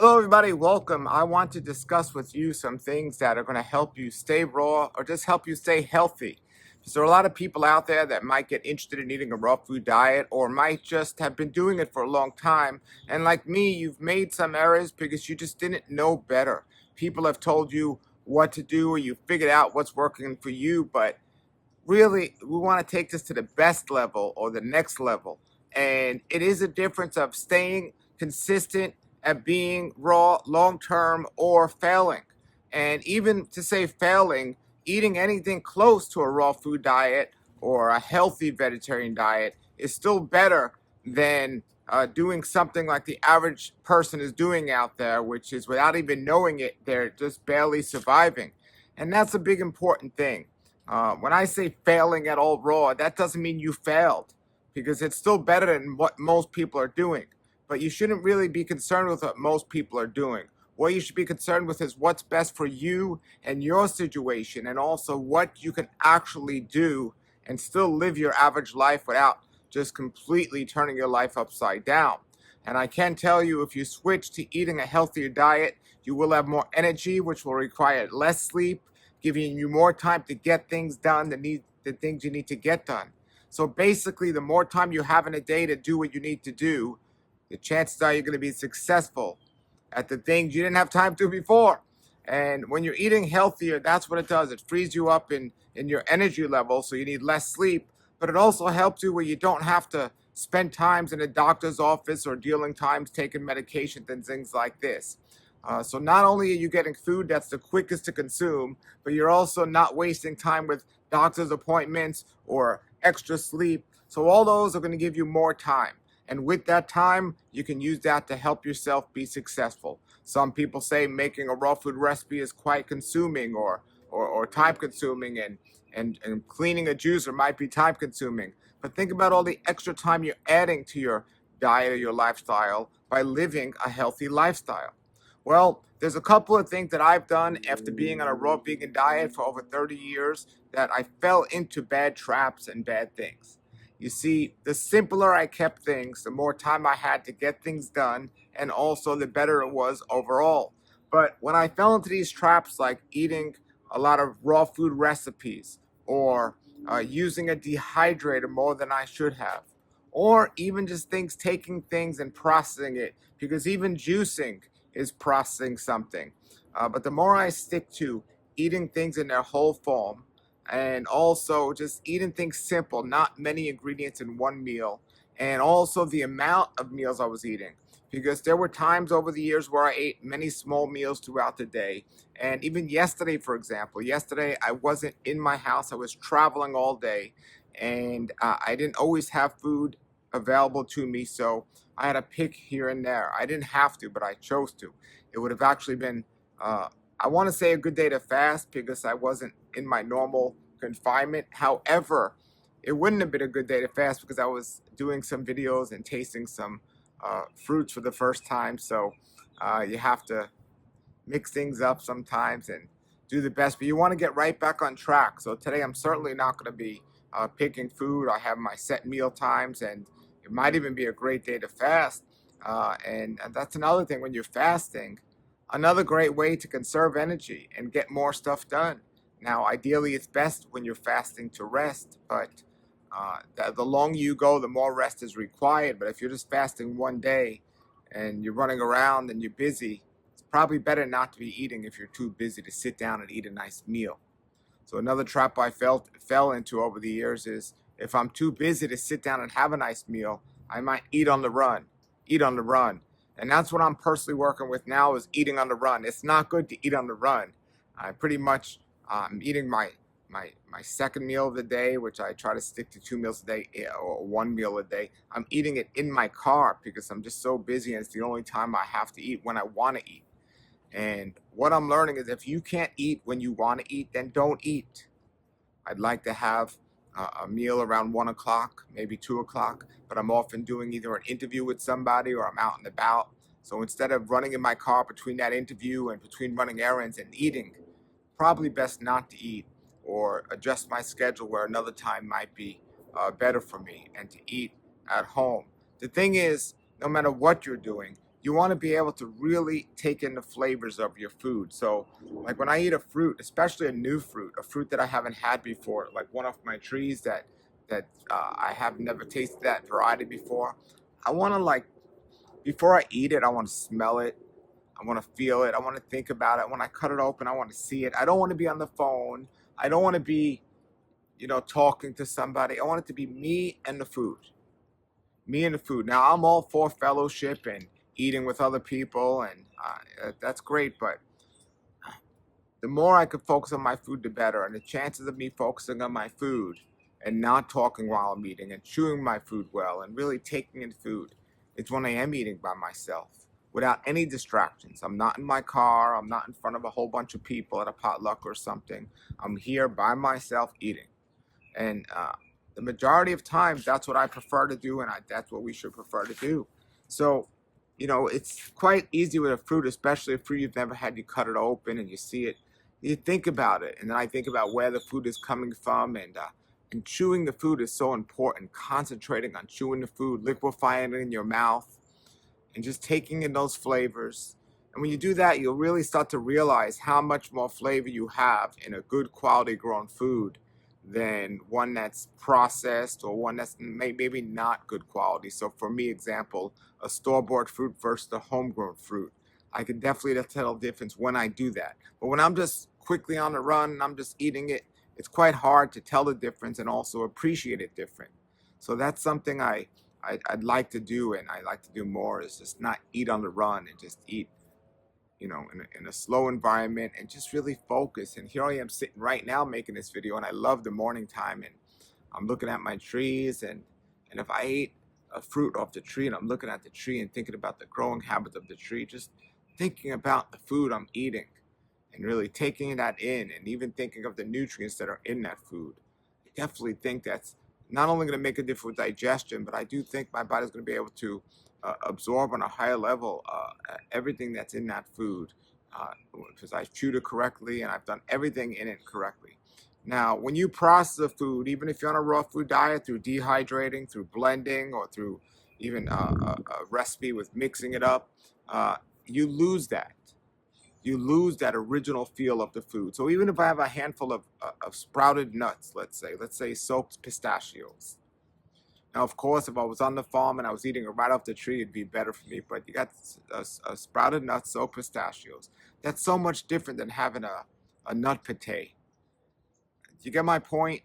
Hello, everybody. Welcome. I want to discuss with you some things that are going to help you stay raw or just help you stay healthy. So, there are a lot of people out there that might get interested in eating a raw food diet or might just have been doing it for a long time. And like me, you've made some errors because you just didn't know better. People have told you what to do or you figured out what's working for you, but really, we want to take this to the best level or the next level. And it is a difference of staying consistent at being raw long term or failing. And even to say failing, eating anything close to a raw food diet or a healthy vegetarian diet is still better than doing something like the average person is doing out there, which is without even knowing it, they're just barely surviving. And that's a big important thing. When I say failing at all raw, that doesn't mean you failed because it's still better than what most people are doing. But you shouldn't really be concerned with what most people are doing. What you should be concerned with is what's best for you and your situation, and also what you can actually do and still live your average life without just completely turning your life upside down. And I can tell you, if you switch to eating a healthier diet, you will have more energy, which will require less sleep, giving you more time to get things done, the things you need to get done. So basically, the more time you have in a day to do what you need to do, the chances are you're going to be successful at the things you didn't have time to before. And when you're eating healthier, that's what it does. It frees you up in your energy level, so you need less sleep, but it also helps you where you don't have to spend times in a doctor's office or dealing times taking medications and things like this. So not only are you getting food that's the quickest to consume, but you're also not wasting time with doctor's appointments or extra sleep. So all those are going to give you more time. And with that time, you can use that to help yourself be successful. Some people say making a raw food recipe is quite consuming or time consuming, and cleaning a juicer might be time consuming. But think about all the extra time you're adding to your diet or your lifestyle by living a healthy lifestyle. Well, there's a couple of things that I've done after being on a raw vegan diet for over 30 years that I fell into bad traps and bad things. You see, the simpler I kept things, the more time I had to get things done, and also the better it was overall. But when I fell into these traps, like eating a lot of raw food recipes, or using a dehydrator more than I should have, or even just taking things and processing it, because even juicing is processing something. But the more I stick to eating things in their whole form, and also just eating things simple, not many ingredients in one meal, and also the amount of meals I was eating. Because there were times over the years where I ate many small meals throughout the day. And even yesterday, for example, yesterday I wasn't in my house, I was traveling all day, and I didn't always have food available to me. So I had to pick here and there. I didn't have to, but I chose to. It would have actually been, I want to say, a good day to fast because I wasn't in my normal confinement. However, it wouldn't have been a good day to fast because I was doing some videos and tasting some fruits for the first time. So you have to mix things up sometimes and do the best. But you want to get right back on track. So today I'm certainly not going to be picking food. I have my set meal times, and it might even be a great day to fast. And that's another thing when you're fasting. Another great way to conserve energy and get more stuff done. Now, ideally, it's best when you're fasting to rest, but the longer you go, the more rest is required. But if you're just fasting one day and you're running around and you're busy, it's probably better not to be eating if you're too busy to sit down and eat a nice meal. So another trap I fell into over the years is if I'm too busy to sit down and have a nice meal, I might eat on the run, eat on the run. And that's what I'm personally working with now is eating on the run. It's not good to eat on the run. I pretty much I'm eating my second meal of the day, which I try to stick to 2 meals a day or one meal a day. I'm eating it in my car because I'm just so busy and it's the only time I have to eat when I want to eat. And what I'm learning is if you can't eat when you want to eat, then don't eat. I'd like to have a meal around 1 o'clock, maybe 2 o'clock, but I'm often doing either an interview with somebody or I'm out and about. So instead of running in my car between that interview and between running errands and eating, probably best not to eat or adjust my schedule where another time might be better for me and to eat at home. The thing is, no matter what you're doing, you want to be able to really take in the flavors of your food. So like when I eat a fruit, especially a new fruit, a fruit that I haven't had before, like one of my trees that I have never tasted that variety before, I want to, like, before I eat it, I want to smell it, I want to feel it, I want to think about it. When I cut it open, I want to see it. I don't want to be on the phone, I don't want to be, talking to somebody. I want it to be me and the food. Me and the food. Now, I'm all for fellowship and eating with other people, and that's great. But the more I could focus on my food, the better. And the chances of me focusing on my food and not talking while I'm eating and chewing my food well and really taking in food, it's when I am eating by myself without any distractions. I'm not in my car. I'm not in front of a whole bunch of people at a potluck or something. I'm here by myself eating. And the majority of times, that's what I prefer to do, and that's what we should prefer to do. So, it's quite easy with a fruit, especially a fruit you've never had. You cut it open and you see it. You think about it, and then I think about where the food is coming from, and chewing the food is so important. Concentrating on chewing the food, liquefying it in your mouth, and just taking in those flavors. And when you do that, you'll really start to realize how much more flavor you have in a good quality grown food than one that's processed or one that's maybe not good quality. So for me, example, a store-bought fruit versus a homegrown fruit, I can definitely tell the difference when I do that. But when I'm just quickly on the run and I'm just eating it, it's quite hard to tell the difference and also appreciate it different. So that's something I'd like to do, and I like to do more, is just not eat on the run and just eat, in a slow environment and just really focus. And here I am sitting right now making this video, and I love the morning time, and I'm looking at my trees, and if I ate a fruit off the tree and I'm looking at the tree and thinking about the growing habits of the tree, just thinking about the food I'm eating and really taking that in, and even thinking of the nutrients that are in that food, I definitely think that's not only going to make a difference with digestion, but I do think my body's going to be able to absorb on a higher level everything that's in that food, because I've chewed it correctly and I've done everything in it correctly. Now, when you process a food, even if you're on a raw food diet, through dehydrating, through blending, or through even a recipe with mixing it up, you lose that. You lose that original feel of the food. So even if I have a handful of sprouted nuts, let's say soaked pistachios. Now, of course, if I was on the farm and I was eating it right off the tree, it'd be better for me. But you got a sprouted nuts, soaked pistachios. That's so much different than having a nut pate. You get my point?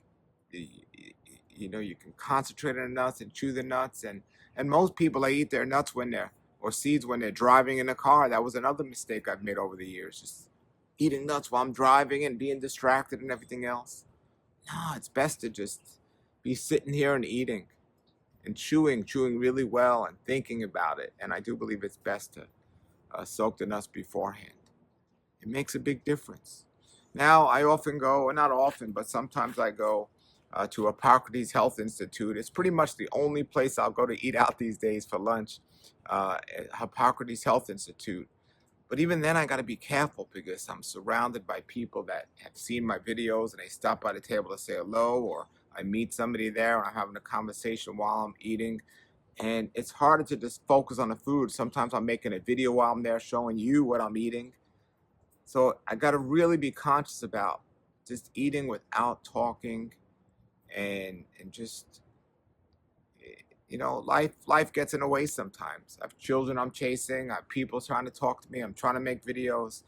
You can concentrate on the nuts and chew the nuts. And most people, they eat their nuts or seeds when they're driving in a car. That was another mistake I've made over the years. Just eating nuts while I'm driving and being distracted and everything else. No, it's best to just be sitting here and eating and chewing really well and thinking about it. And I do believe it's best to soak the nuts beforehand. It makes a big difference. Now, I often go, not often, but sometimes I go to Hippocrates Health Institute. It's pretty much the only place I'll go to eat out these days for lunch, Hippocrates Health Institute. But even then, I got to be careful because I'm surrounded by people that have seen my videos and they stop by the table to say hello, or I meet somebody there and I'm having a conversation while I'm eating. And it's harder to just focus on the food. Sometimes I'm making a video while I'm there showing you what I'm eating. So I got to really be conscious about just eating without talking, and just, life gets in the way sometimes. I have children I'm chasing, I have people trying to talk to me, I'm trying to make videos.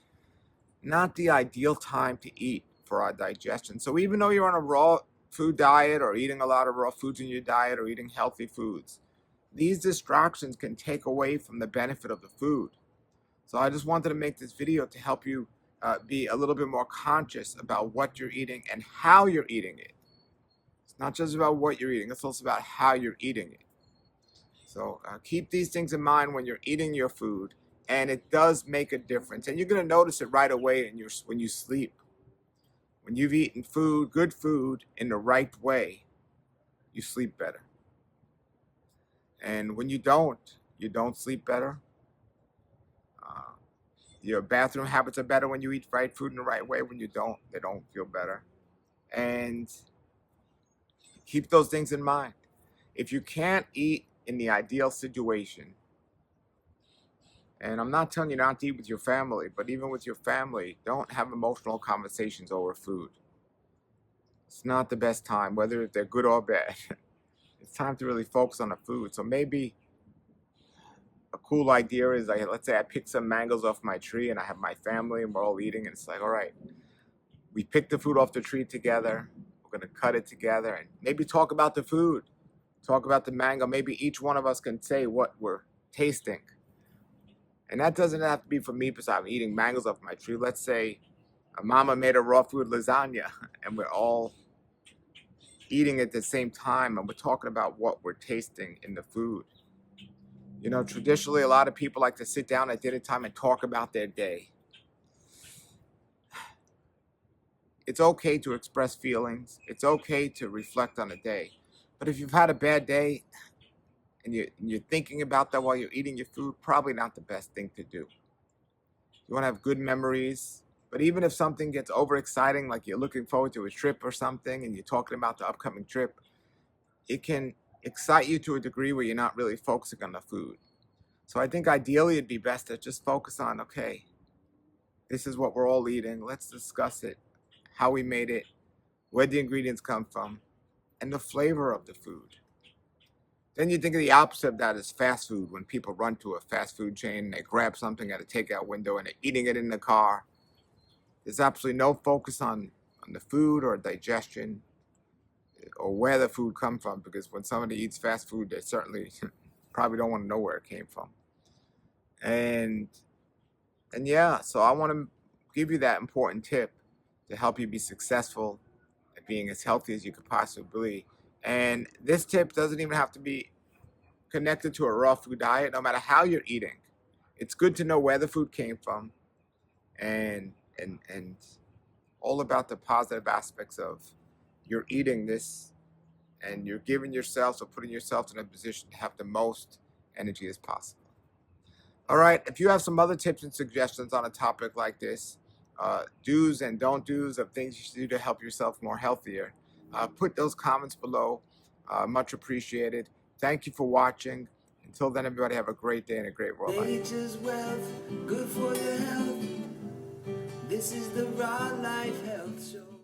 Not the ideal time to eat for our digestion. So even though you're on a raw food diet or eating a lot of raw foods in your diet or eating healthy foods, these distractions can take away from the benefit of the food. So I just wanted to make this video to help you be a little bit more conscious about what you're eating and how you're eating it. It's not just about what you're eating, it's also about how you're eating it. So keep these things in mind when you're eating your food, and it does make a difference. And you're going to notice it right away when you sleep. When you've eaten good food in the right way, you sleep better. And when you don't sleep better. Your bathroom habits are better when you eat right food in the right way. When you don't, they don't feel better. And keep those things in mind. If you can't eat in the ideal situation, And I'm not telling you not to eat with your family, but even with your family, don't have emotional conversations over food. It's not the best time, whether they're good or bad. It's time to really focus on the food. So maybe a cool idea is, like, let's say I pick some mangoes off my tree and I have my family and we're all eating, and it's like, all right, we pick the food off the tree together. We're gonna cut it together and maybe talk about the food, talk about the mango. Maybe each one of us can say what we're tasting. And that doesn't have to be for me because I'm eating mangoes off my tree. Let's say a mama made a raw food lasagna and we're all eating at the same time and we're talking about what we're tasting in the food. You know, traditionally, a lot of people like to sit down at dinner time and talk about their day. It's okay to express feelings. It's okay to reflect on a day. But if you've had a bad day and you're thinking about that while you're eating your food, probably not the best thing to do. You want to have good memories. But even if something gets overexciting, like you're looking forward to a trip or something and you're talking about the upcoming trip, it can excite you to a degree where you're not really focusing on the food. So I think ideally it'd be best to just focus on, okay, this is what we're all eating. Let's discuss it, how we made it, where the ingredients come from, and the flavor of the food. Then you think of the opposite of that is fast food. When people run to a fast food chain, they grab something at a takeout window and they're eating it in the car. There's absolutely no focus on the food or digestion or where the food comes from, because when somebody eats fast food, they certainly probably don't want to know where it came from. And yeah, so I want to give you that important tip to help you be successful at being as healthy as you could possibly be. And this tip doesn't even have to be connected to a raw food diet, no matter how you're eating. It's good to know where the food came from and all about the positive aspects of you're eating this and you're giving yourself or putting yourself in a position to have the most energy as possible. All right, if you have some other tips and suggestions on a topic like this, do's and don't do's of things you should do to help yourself more healthier, put those comments below. Much appreciated. Thank you for watching. Until then, everybody have a great day and a great world. Nature's wealth, good for your health. This is the Raw Life Health Show.